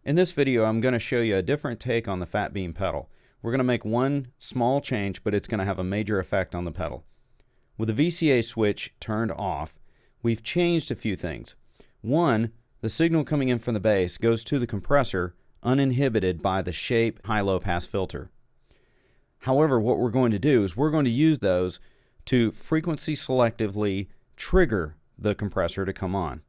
In this video, I'm going to show you a different take on the Phat Beam pedal. We're going to make one small change, but it's going to have a major effect on the pedal. With the VCA switch turned off, we've changed a few things. One, the signal coming in from the bass goes to the compressor uninhibited by the Shape high-low pass filter. However, what we're going to do is we're going to use those to frequency selectively trigger the compressor to come on.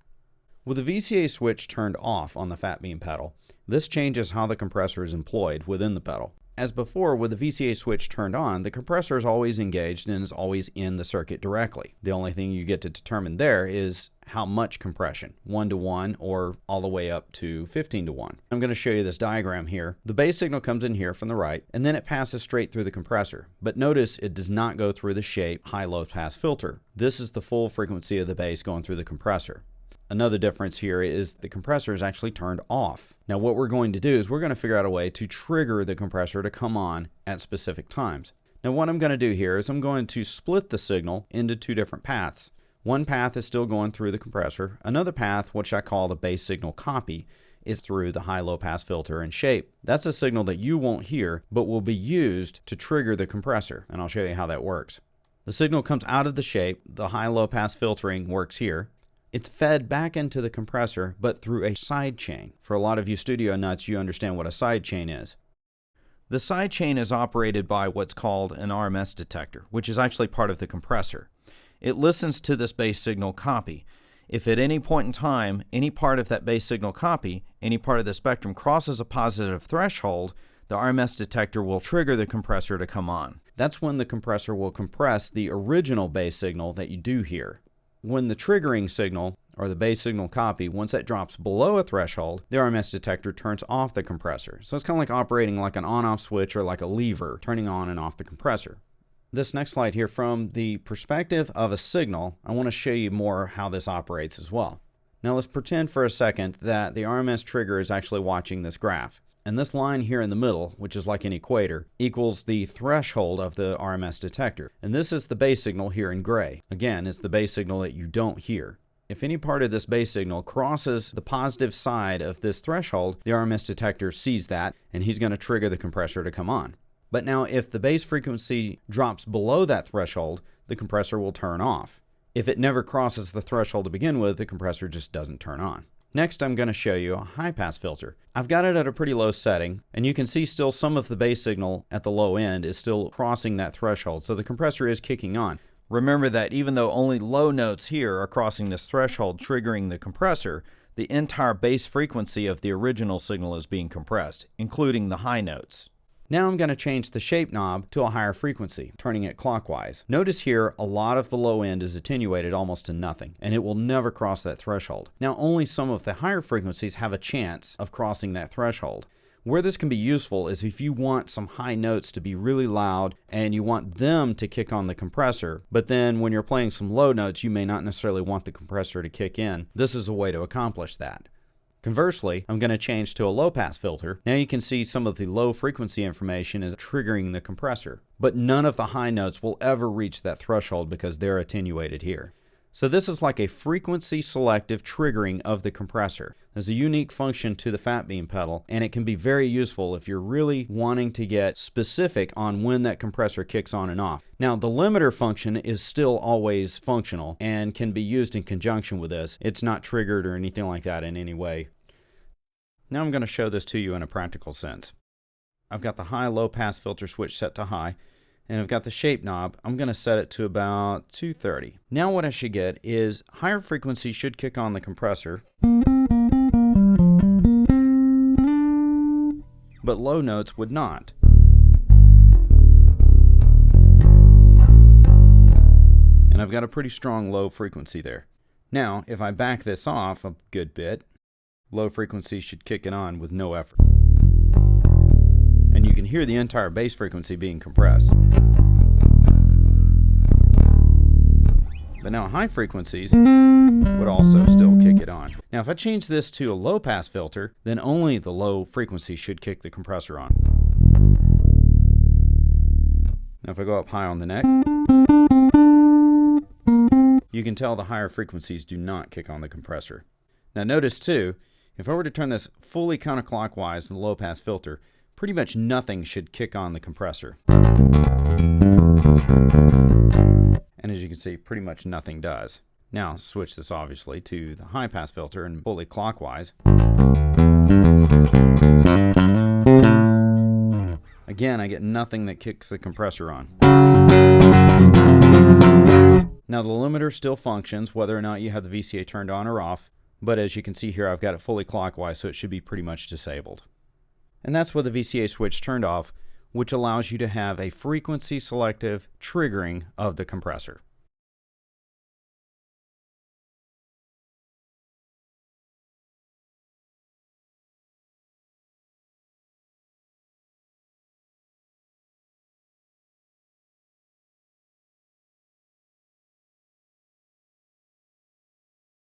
With the VCA switch turned off on the Phat Beam pedal, this changes how the compressor is employed within the pedal. As before, with the VCA switch turned on, the compressor is always engaged and is always in the circuit directly. The only thing you get to determine there is how much compression, 1:1 or all the way up to 15:1. I'm going to show you this diagram here. The bass signal comes in here from the right, and then it passes straight through the compressor. But notice it does not go through the Shape high-low pass filter. This is the full frequency of the bass going through the compressor. Another difference here is the compressor is actually turned off. Now what we're going to do is we're going to figure out a way to trigger the compressor to come on at specific times. Now what I'm going to do here is I'm going to split the signal into two different paths. One path is still going through the compressor. Another path, which I call the bass signal copy, is through the high-low pass filter and Shape. That's a signal that you won't hear, but will be used to trigger the compressor, and I'll show you how that works. The signal comes out of the Shape. The high-low pass filtering works here. It's fed back into the compressor, but through a sidechain. For a lot of you studio nuts, you understand what a sidechain is. The sidechain is operated by what's called an RMS detector, which is actually part of the compressor. It listens to this bass signal copy. If at any point in time, any part of that bass signal copy, any part of the spectrum crosses a positive threshold, the RMS detector will trigger the compressor to come on. That's when the compressor will compress the original bass signal that you do hear. When the triggering signal, or the bass signal copy, once that drops below a threshold, the RMS detector turns off the compressor. So it's kind of like operating like an on-off switch or like a lever, turning on and off the compressor. This next slide here, from the perspective of a signal, I want to show you more how this operates as well. Now let's pretend for a second that the RMS trigger is actually watching this graph. And this line here in the middle, which is like an equator, equals the threshold of the RMS detector. And this is the bass signal here in gray. Again, it's the bass signal that you don't hear. If any part of this bass signal crosses the positive side of this threshold, the RMS detector sees that, and he's going to trigger the compressor to come on. But now if the bass frequency drops below that threshold, the compressor will turn off. If it never crosses the threshold to begin with, the compressor just doesn't turn on. Next, I'm going to show you a high-pass filter. I've got it at a pretty low setting, and you can see still some of the bass signal at the low end is still crossing that threshold, so the compressor is kicking on. Remember that even though only low notes here are crossing this threshold triggering the compressor, the entire bass frequency of the original signal is being compressed, including the high notes. Now I'm going to change the Shape knob to a higher frequency, turning it clockwise. Notice here a lot of the low end is attenuated almost to nothing, and it will never cross that threshold. Now only some of the higher frequencies have a chance of crossing that threshold. Where this can be useful is if you want some high notes to be really loud and you want them to kick on the compressor, but then when you're playing some low notes you may not necessarily want the compressor to kick in. This is a way to accomplish that. Conversely, I'm going to change to a low-pass filter. Now you can see some of the low frequency information is triggering the compressor, but none of the high notes will ever reach that threshold because they're attenuated here. So this is like a frequency selective triggering of the compressor. There's a unique function to the Phat Beam pedal, and it can be very useful if you're really wanting to get specific on when that compressor kicks on and off. Now the limiter function is still always functional and can be used in conjunction with this. It's not triggered or anything like that in any way. Now I'm going to show this to you in a practical sense. I've got the high-low pass filter switch set to high, and I've got the Shape knob. I'm going to set it to about 230. Now what I should get is higher frequency should kick on the compressor, but low notes would not. And I've got a pretty strong low frequency there. Now if I back this off a good bit, low frequency should kick it on with no effort. And you can hear the entire bass frequency being compressed. But now high frequencies would also still kick it on. Now if I change this to a low pass filter, then only the low frequency should kick the compressor on. Now if I go up high on the neck, you can tell the higher frequencies do not kick on the compressor. Now notice too, If I were to turn this fully counterclockwise in the low-pass filter, pretty much nothing should kick on the compressor. And as you can see, pretty much nothing does. Now switch this obviously to the high-pass filter and fully clockwise. Again, I get nothing that kicks the compressor on. Now the limiter still functions whether or not you have the VCA turned on or off, but as you can see here, I've got it fully clockwise, so it should be pretty much disabled. And that's with the VCA switch turned off, which allows you to have a frequency selective triggering of the compressor.